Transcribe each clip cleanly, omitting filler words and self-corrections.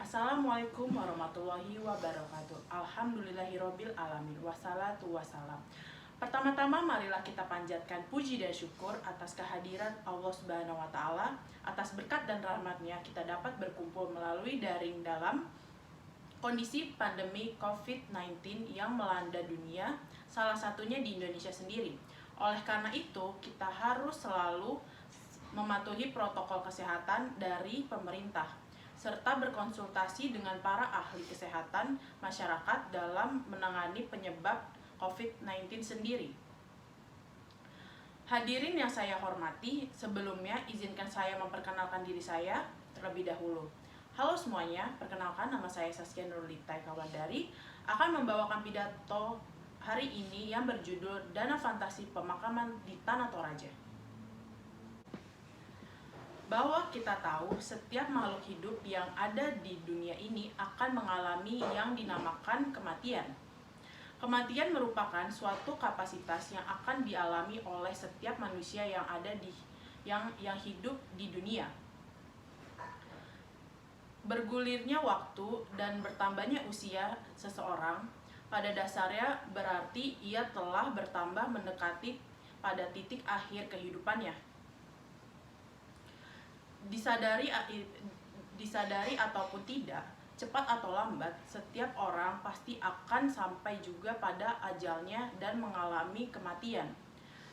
Assalamualaikum warahmatullahi wabarakatuh. Alhamdulillahirobbil alamin. Wassalatu wassalam. Pertama-tama marilah kita panjatkan puji dan syukur atas kehadiran Allah Subhanahu wa taala, atas berkat dan rahmatnya kita dapat berkumpul melalui daring dalam kondisi pandemi COVID-19 yang melanda dunia, salah satunya di Indonesia sendiri. Oleh karena itu, kita harus selalu mematuhi protokol kesehatan dari pemerintah, serta berkonsultasi dengan para ahli kesehatan masyarakat dalam menangani penyebab COVID-19 sendiri. Hadirin yang saya hormati, sebelumnya izinkan saya memperkenalkan diri saya terlebih dahulu. Halo semuanya, perkenalkan nama saya Saskia Nurlitai Kawandari, akan membawakan pidato hari ini yang berjudul Dana Fantasi Pemakaman di Tanah Toraja. Bahwa kita tahu setiap makhluk hidup yang ada di dunia ini akan mengalami yang dinamakan kematian. Kematian merupakan suatu kapasitas yang akan dialami oleh setiap manusia yang ada yang hidup di dunia. Bergulirnya waktu dan bertambahnya usia seseorang pada dasarnya berarti ia telah bertambah mendekati pada titik akhir kehidupannya. Disadari ataupun tidak, cepat atau lambat, setiap orang pasti akan sampai juga pada ajalnya dan mengalami kematian.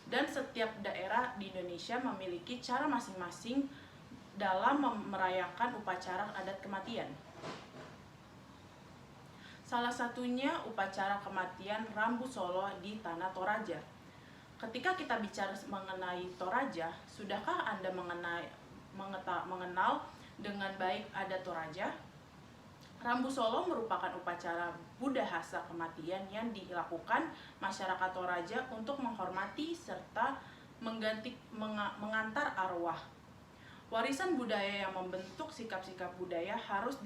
Dan setiap daerah di Indonesia memiliki cara masing-masing dalam merayakan upacara adat kematian. Salah satunya upacara kematian Rambu Solo di Tanah Toraja. Ketika kita bicara mengenai Toraja, sudahkah Anda mengenal dengan baik adat Toraja? Rambu Solo merupakan upacara budahasa kematian yang dilakukan masyarakat Toraja untuk menghormati serta mengantar arwah. Warisan budaya yang membentuk sikap-sikap budaya harus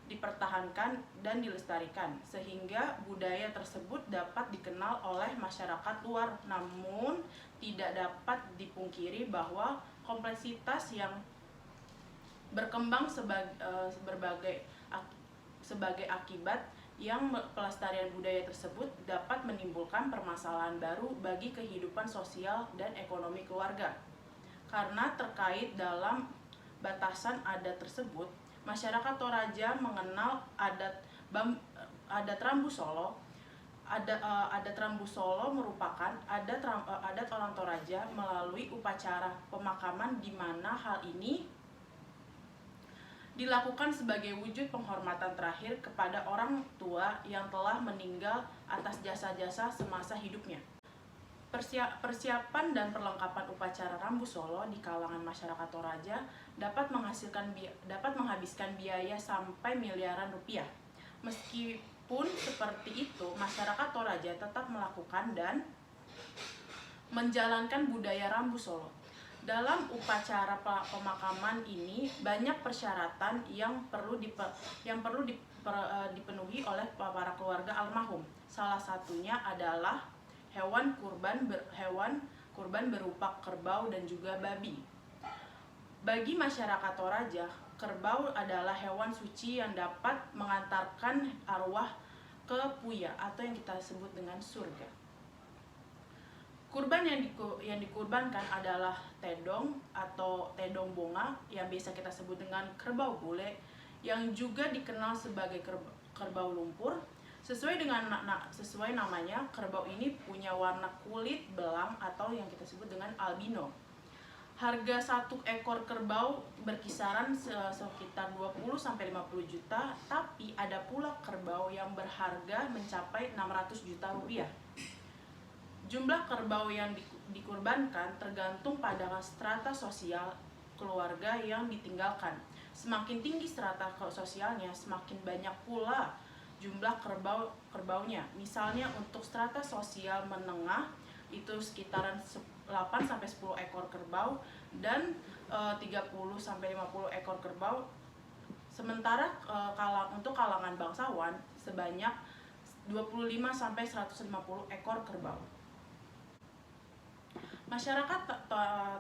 dipertahankan dan dilestarikan sehingga budaya tersebut dapat dikenal oleh masyarakat luar. Namun tidak dapat dipungkiri bahwa kompleksitas yang berkembang sebagai akibat yang pelestarian budaya tersebut dapat menimbulkan permasalahan baru bagi kehidupan sosial dan ekonomi keluarga. Karena terkait dalam batasan adat tersebut, masyarakat Toraja mengenal adat Rambu Solo. Adat Rambu Solo merupakan adat orang Toraja melalui upacara pemakaman di mana hal ini dilakukan sebagai wujud penghormatan terakhir kepada orang tua yang telah meninggal atas jasa-jasa semasa hidupnya. Persiapan dan perlengkapan upacara Rambu Solo di kalangan masyarakat Toraja dapat menghabiskan biaya sampai miliaran rupiah. Meskipun seperti itu, masyarakat Toraja tetap melakukan dan menjalankan budaya Rambu Solo. Dalam upacara pemakaman ini banyak persyaratan yang perlu dipenuhi oleh para keluarga almarhum. Salah satunya adalah hewan kurban berupa kerbau dan juga babi. Bagi masyarakat Toraja, kerbau adalah hewan suci yang dapat mengantarkan arwah ke puya atau yang kita sebut dengan surga. Kurban yang dikurbankan adalah tedong atau tedong bonga yang biasa kita sebut dengan kerbau bule, yang juga dikenal sebagai kerbau lumpur. Sesuai namanya, kerbau ini punya warna kulit belang atau yang kita sebut dengan albino. Harga satu ekor kerbau berkisaran sekitar 20-50 juta, tapi ada pula kerbau yang berharga mencapai 600 juta rupiah. Jumlah kerbau yang dikurbankan tergantung pada strata sosial keluarga yang ditinggalkan. Semakin tinggi strata sosialnya, semakin banyak pula jumlah kerbaunya. Misalnya untuk strata sosial menengah itu sekitaran 8-10 ekor kerbau dan 30-50 ekor kerbau. Sementara untuk kalangan bangsawan sebanyak 25-150 ekor kerbau. Masyarakat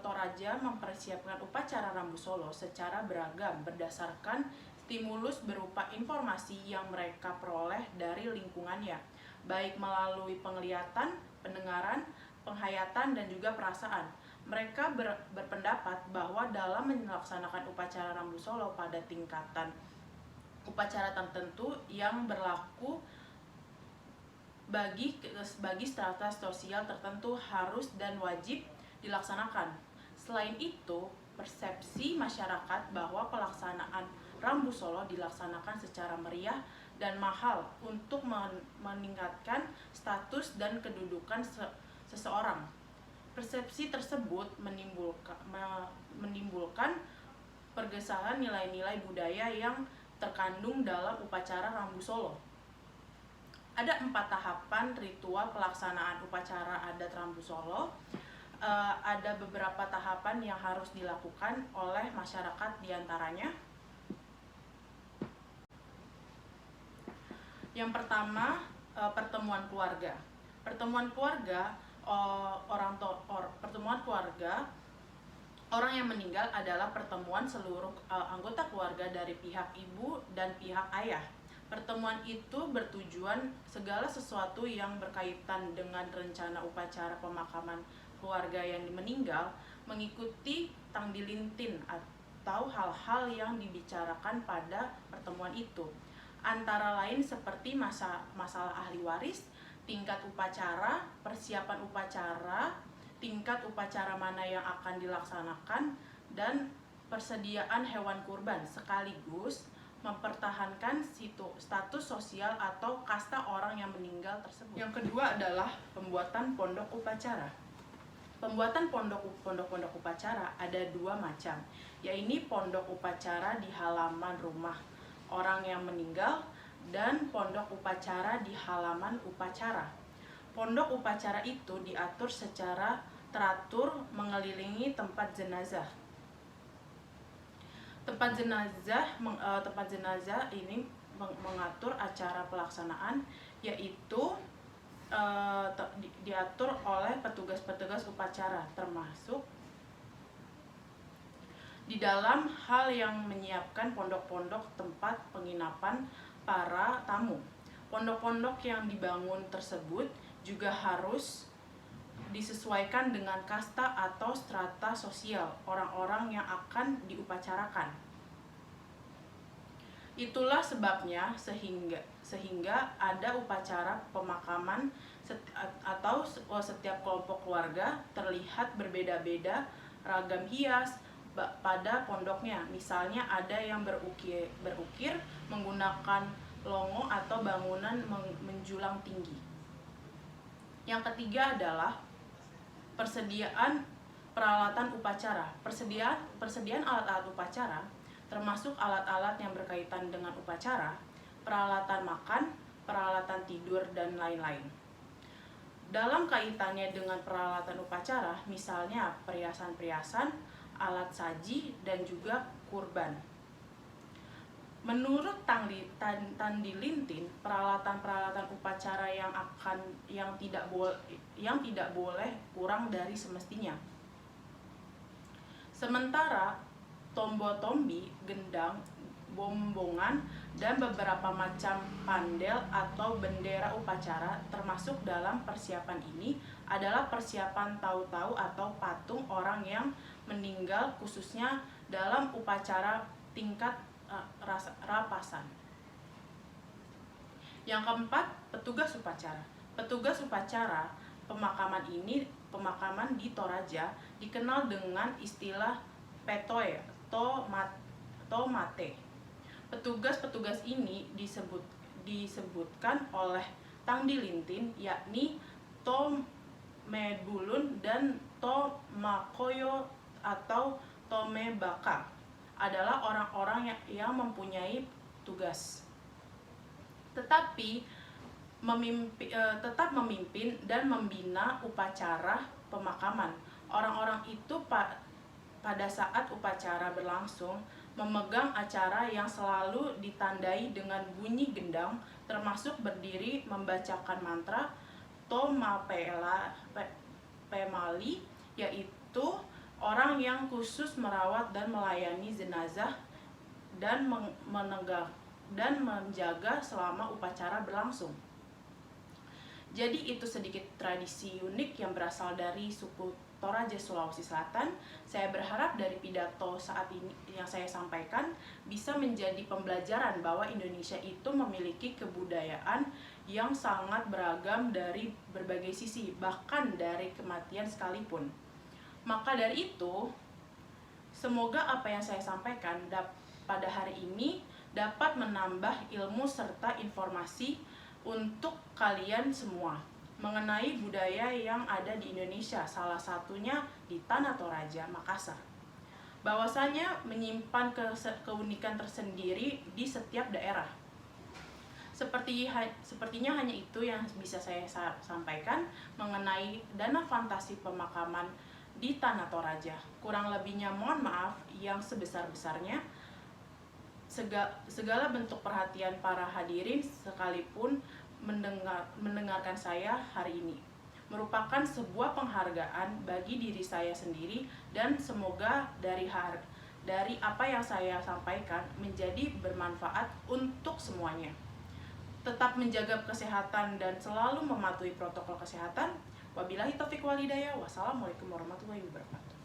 Toraja mempersiapkan upacara Rambu Solo secara beragam berdasarkan stimulus berupa informasi yang mereka peroleh dari lingkungannya, baik melalui penglihatan, pendengaran, penghayatan, dan juga perasaan. Mereka berpendapat bahwa dalam melaksanakan upacara Rambu Solo pada tingkatan upacara tertentu yang berlaku bagi strata sosial tertentu harus dan wajib dilaksanakan. Selain itu, persepsi masyarakat bahwa pelaksanaan Rambu Solo dilaksanakan secara meriah dan mahal untuk meningkatkan status dan kedudukan seseorang. Persepsi tersebut menimbulkan pergeseran nilai-nilai budaya yang terkandung dalam upacara Rambu Solo. Ada 4 tahapan ritual pelaksanaan upacara adat Rambu Solo. Ada beberapa tahapan yang harus dilakukan oleh masyarakat diantaranya. Yang pertama, pertemuan keluarga. Pertemuan keluarga orang yang meninggal adalah pertemuan seluruh anggota keluarga dari pihak ibu dan pihak ayah. Pertemuan itu bertujuan segala sesuatu yang berkaitan dengan rencana upacara pemakaman keluarga yang meninggal mengikuti tangdilintin atau hal-hal yang dibicarakan pada pertemuan itu. Antara lain seperti masalah ahli waris, tingkat upacara, persiapan upacara, tingkat upacara mana yang akan dilaksanakan, dan persediaan hewan kurban, sekaligus mempertahankan status sosial atau kasta orang yang meninggal tersebut. Yang kedua adalah pembuatan pondok upacara. Pembuatan pondok upacara ada 2 macam, yaitu pondok upacara di halaman rumah orang yang meninggal dan pondok upacara di halaman upacara. Pondok upacara itu diatur secara teratur mengelilingi tempat jenazah. Tempat jenazah ini mengatur acara pelaksanaan, yaitu diatur oleh petugas-petugas upacara, termasuk di dalam hal yang menyiapkan pondok-pondok tempat penginapan para tamu. Pondok-pondok yang dibangun tersebut juga harus disesuaikan dengan kasta atau strata sosial orang-orang yang akan diupacarakan. Itulah sebabnya sehingga ada upacara pemakaman atau setiap kelompok keluarga terlihat berbeda-beda ragam hias pada pondoknya. Misalnya ada yang berukir menggunakan longo atau bangunan menjulang tinggi. Yang ketiga adalah persediaan peralatan upacara. Persediaan alat-alat upacara termasuk alat-alat yang berkaitan dengan upacara, peralatan makan, peralatan tidur, dan lain-lain. Dalam kaitannya dengan peralatan upacara, misalnya perhiasan-perhiasan, alat saji, dan juga kurban. Menurut Tangdilintin, peralatan-peralatan upacara yang tidak boleh kurang dari semestinya. Sementara tombo-tombi, gendang, bombongan, dan beberapa macam pandel atau bendera upacara termasuk dalam persiapan ini adalah persiapan tahu-tahu atau patung orang yang meninggal, khususnya dalam upacara tingkat rapasan. Yang keempat, petugas upacara. Petugas upacara pemakaman di Toraja dikenal dengan istilah petoe to mate. Petugas-petugas ini disebutkan oleh Tangdilintin, yakni to medbulun dan to makoyo atau tomebaka, adalah orang-orang yang mempunyai tugas tetap memimpin dan membina upacara pemakaman. Orang-orang itu pada saat upacara berlangsung memegang acara yang selalu ditandai dengan bunyi gendang, termasuk berdiri membacakan mantra Pemali, yaitu orang yang khusus merawat dan melayani jenazah dan menjaga selama upacara berlangsung. Jadi itu sedikit tradisi unik yang berasal dari suku Toraja, Sulawesi Selatan. Saya berharap dari pidato saat ini yang saya sampaikan bisa menjadi pembelajaran bahwa Indonesia itu memiliki kebudayaan yang sangat beragam dari berbagai sisi, bahkan dari kematian sekalipun. Maka dari itu, semoga apa yang saya sampaikan pada hari ini dapat menambah ilmu serta informasi untuk kalian semua mengenai budaya yang ada di Indonesia, salah satunya di Tanah Toraja, Makassar. Bahwasanya menyimpan keunikan tersendiri di setiap daerah. Sepertinya hanya itu yang bisa saya sampaikan mengenai dana fantasi pemakaman di Tanah Toraja. Kurang lebihnya mohon maaf yang sebesar-besarnya. Segala bentuk perhatian para hadirin sekalipun mendengarkan saya hari ini merupakan sebuah penghargaan bagi diri saya sendiri, dan semoga dari apa yang saya sampaikan menjadi bermanfaat untuk semuanya. Tetap menjaga kesehatan dan selalu mematuhi protokol kesehatan. Wabillahi taufiq wal hidayah. Wassalamualaikum warahmatullahi wabarakatuh.